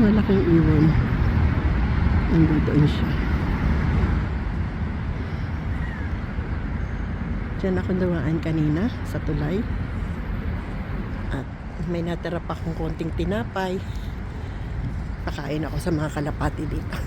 Malaking iwan. Nandoon siya. Diyan ako dumaan kanina sa tulay. At may natira pa akong konting tinapay. Pakain ako sa mga kalapati dito.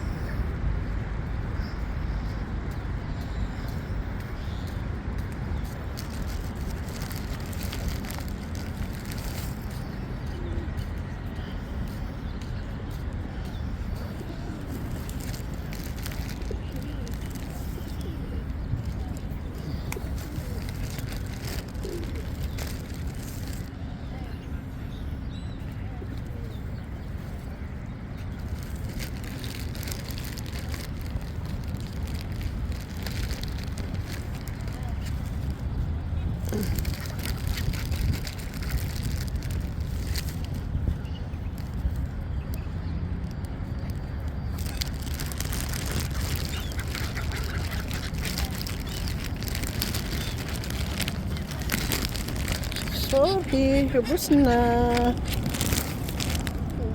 Sorry, ubos na.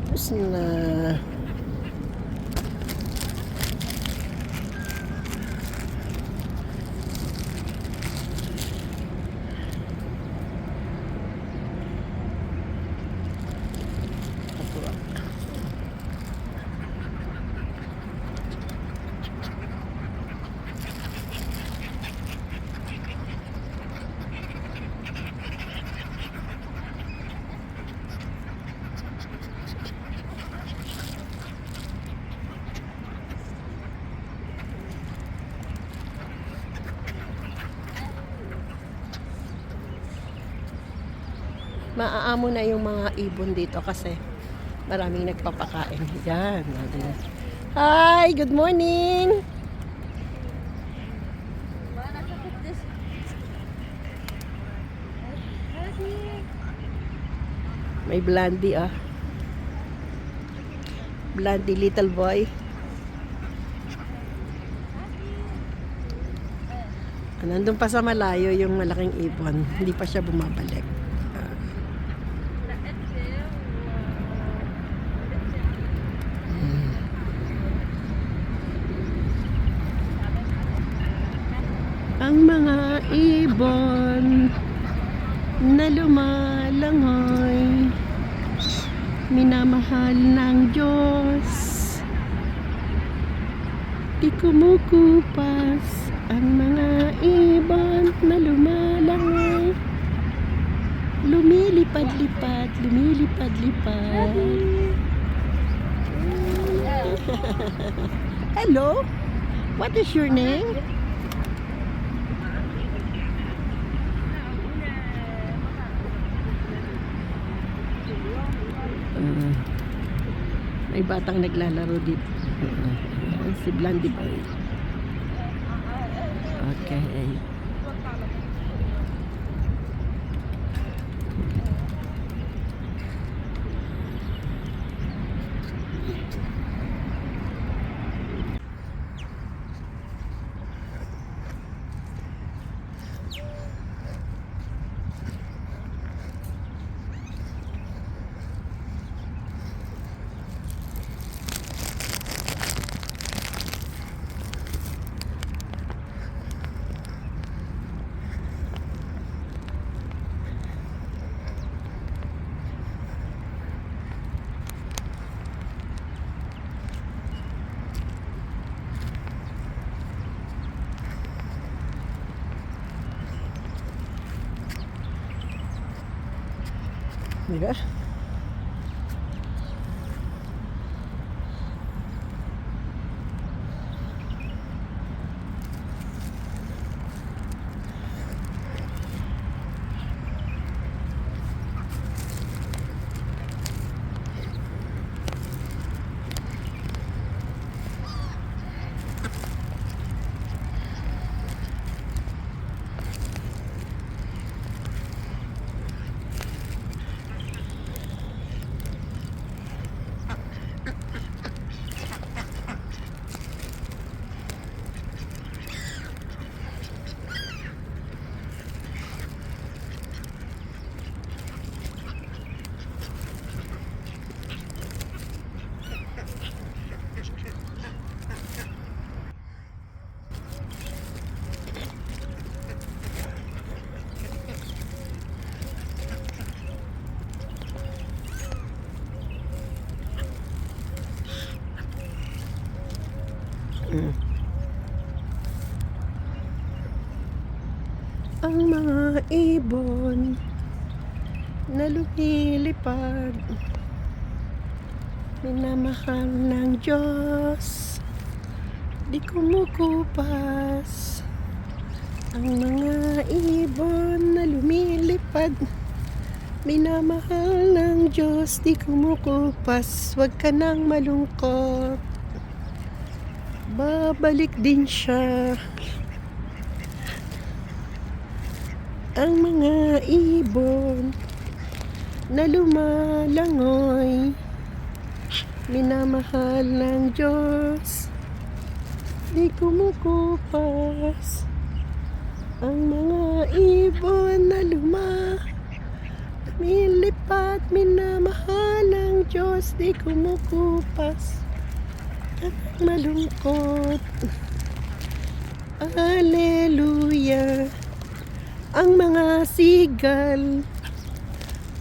Ubos na. Maaamo na yung mga ibon dito kasi maraming nagpapakain. Yan. Hi! Good morning! May Blandy ah. Blandy little boy. Nandun pa sa malayo yung malaking ibon. Hindi pa siya bumabalik. Ang mga ibon na lumalangoy, minamahal ng Diyos, di kumukupas. Ang mga ibon na lumalangoy, lumilipad-lipad, lumilipad-lipad. Hello? What is your name? May batang naglalaro dito. Si Blandy Boy. Okay. Diba? Ang mga ibon na lumilipad, minamahal ng Diyos, di kumukupas. Ang mga ibon na lumilipad, minamahal ng Diyos, di kumukupas. Huwag ka nang malungkot, babalik din siya. Ang mga ibon na lumalangoy, minamahal ng Diyos, di kumukupas. Ang mga ibon na lumilipad, minamahal ng Diyos, di kumukupas. At malungkot, Alleluia. Ang mga sigal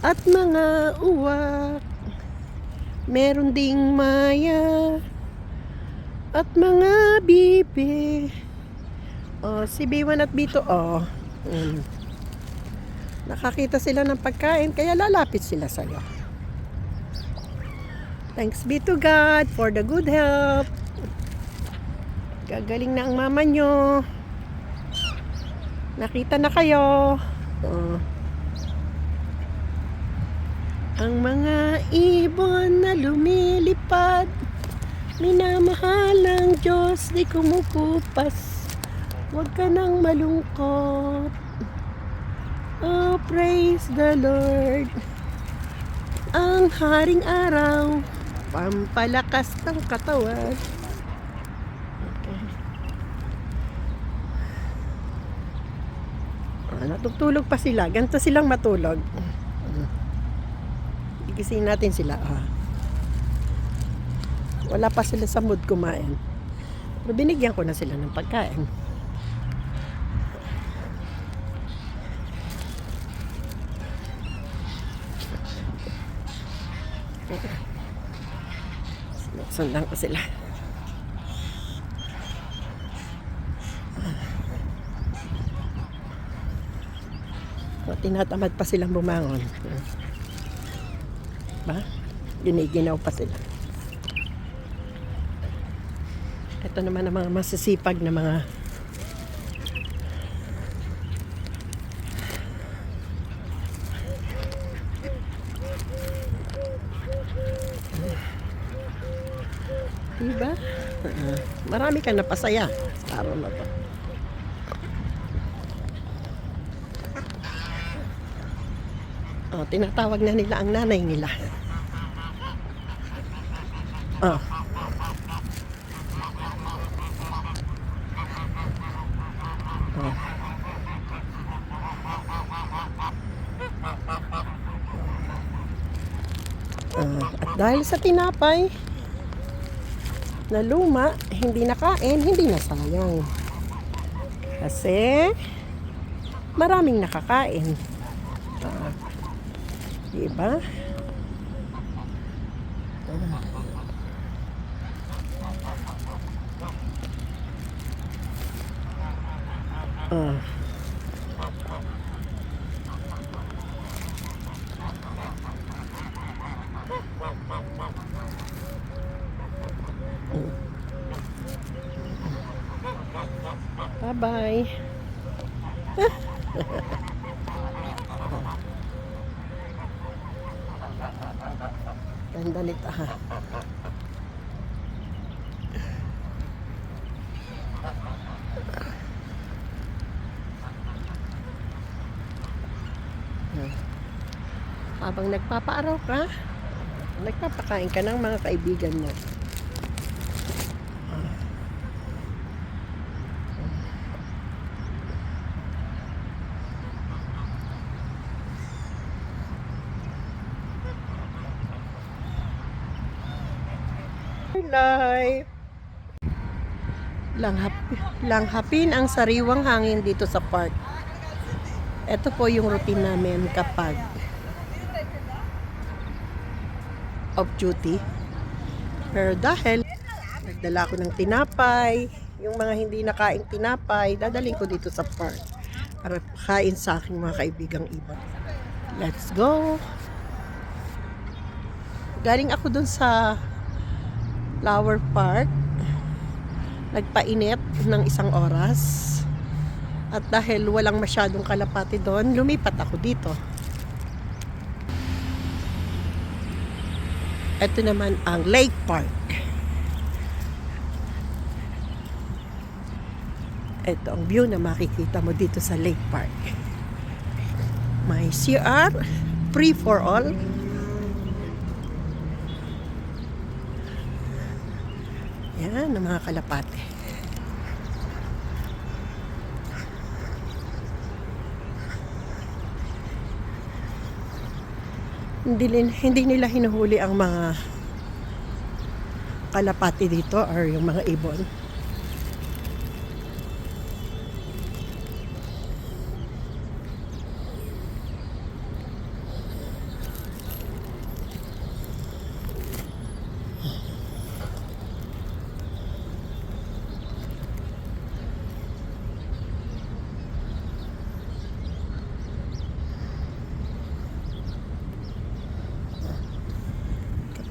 at mga uwak, meron ding maya at mga bibe. Si B1 at B2, nakakita sila ng pagkain, kaya lalapit sila sa'yo. Thanks be to God for the good health. Gagaling na ang mama nyo. Nakita na kayo. Ang mga ibon na lumilipad, minamahal ng Diyos, di kumukupas. Huwag ka nang malungkot. Oh, praise the Lord. Ang haring araw, pampalakas ng katawan. Okay. Natutulog pa sila. Ganito silang matulog. Igising natin sila. Wala pa sila sa mood kumain. Pero binigyan ko na sila ng pagkain. Sundan ko sila. Tinatamad pa silang bumangon. Ba? Giniginaw pa sila. Ito naman ang mga masisipag na mga diba? Marami kang napasaya sa araw na to. Tinatawag na nila ang nanay nila. At dahil sa tinapay na luma, hindi nakain, hindi nasayang. Kasi maraming nakakain. Diba? Bye-bye. Ganda nito ha. Habang nagpapaaraw ka, nagpapakain ka ng mga kaibigan mo. Life. Langhapin ang sariwang hangin dito sa park. Ito po yung routine namin kapag off duty. Pero dahil nagdala ko ng tinapay, yung mga hindi nakaing tinapay, dadaling ko dito sa park para kain sa aking mga kaibigang iba. Let's go! Galing ako dun sa Flower Park, nagpainit ng 1 oras, at dahil walang masyadong kalapati doon, lumipat ako dito. Ito naman ang Lake Park. Ito ang view na makikita mo dito sa Lake Park. May CR, free for all. Yan ang mga kalapate. Hindi nila hinuhuli ang mga kalapati dito or yung mga ibon.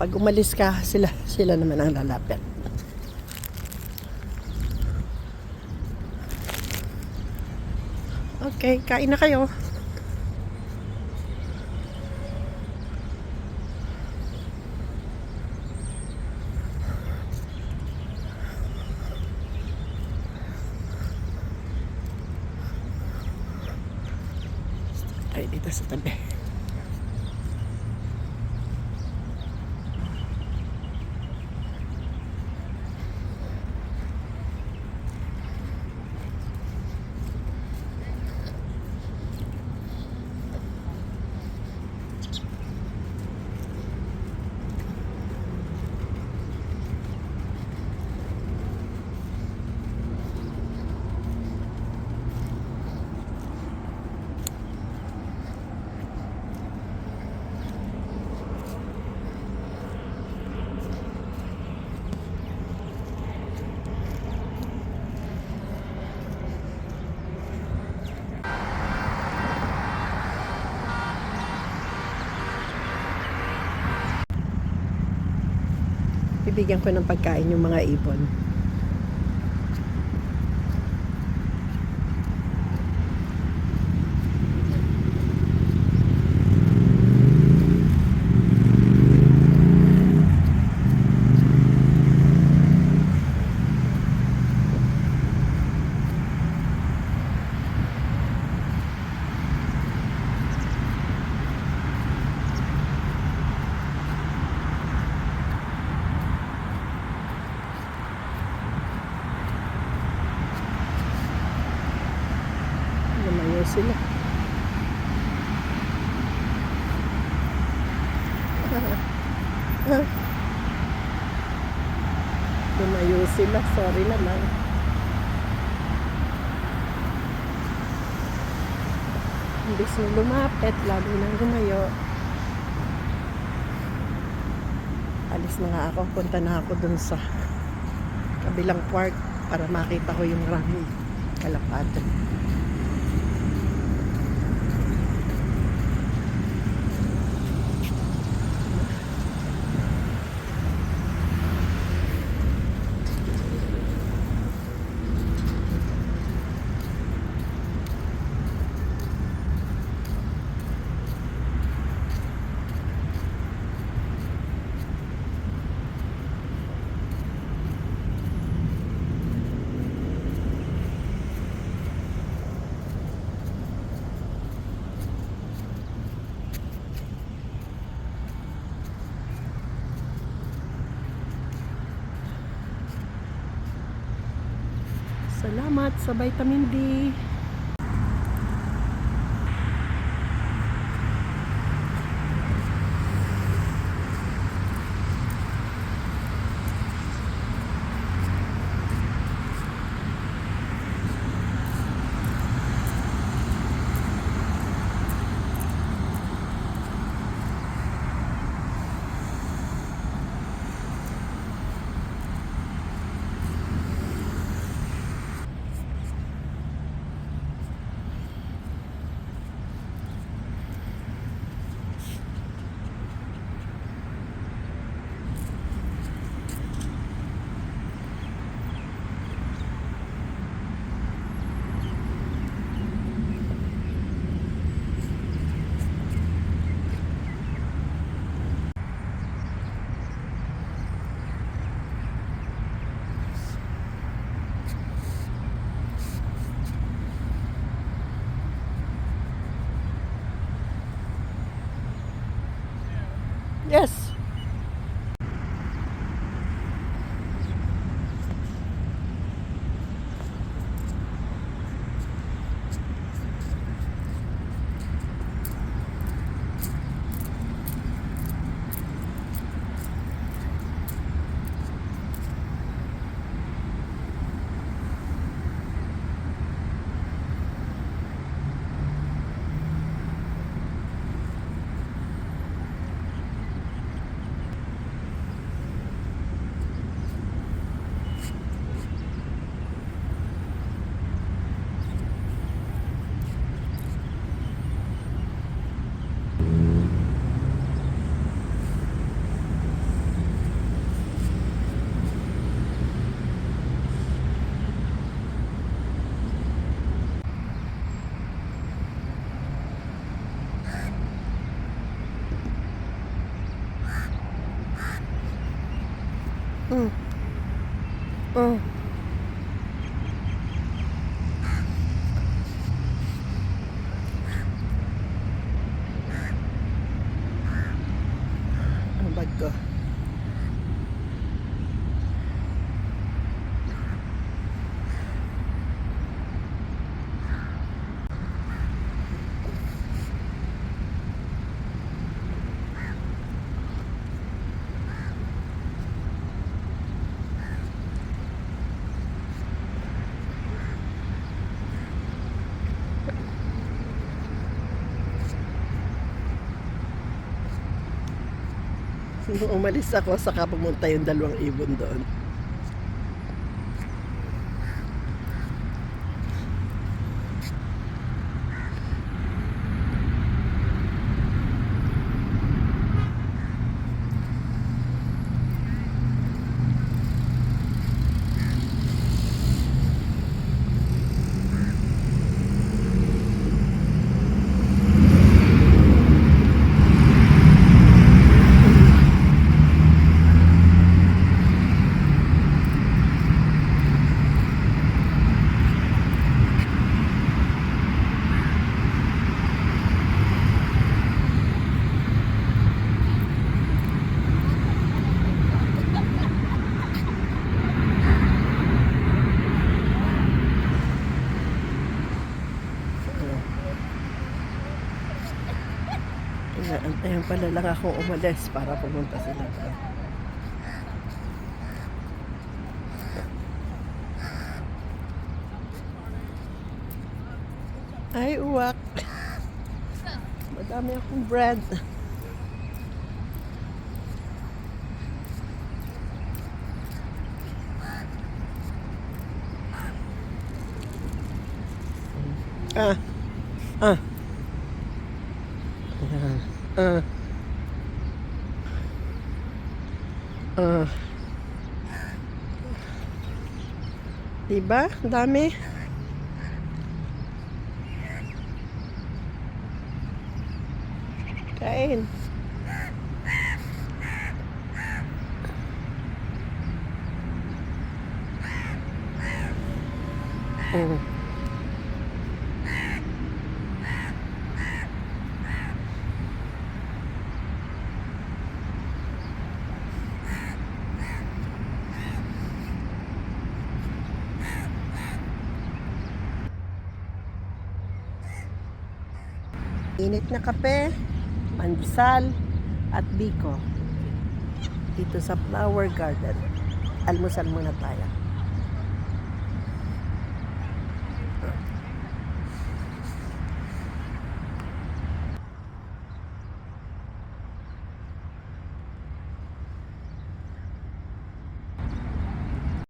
Pag umalis ka, sila naman ang lalapit. Okay, kain na kayo. tayo dito sa tabi. Bibigyan ko ng pagkain yung mga ibon. Lumayo sila. Lumayo sila. Sorry naman. Imbis na lumapit, lalo nang lumayo. Alis na nga ako. Punta na ako dun sa kabilang park para makita ko yung maraming kalapate. Salamat sa vitamin D. Yes. Mm. Mm. Nung umalis ako, saka pumunta yung 2 ibon doon. Inaantayan pala lang akong umalis para pumunta sila doon. Ay, uwak. Madami akong bread. Ah. Ah. Ah. Ah. Diba? Ang dami. Kain. Oh. Init na kape, pandesal, at biko. Dito sa flower garden. Almusal muna tayo.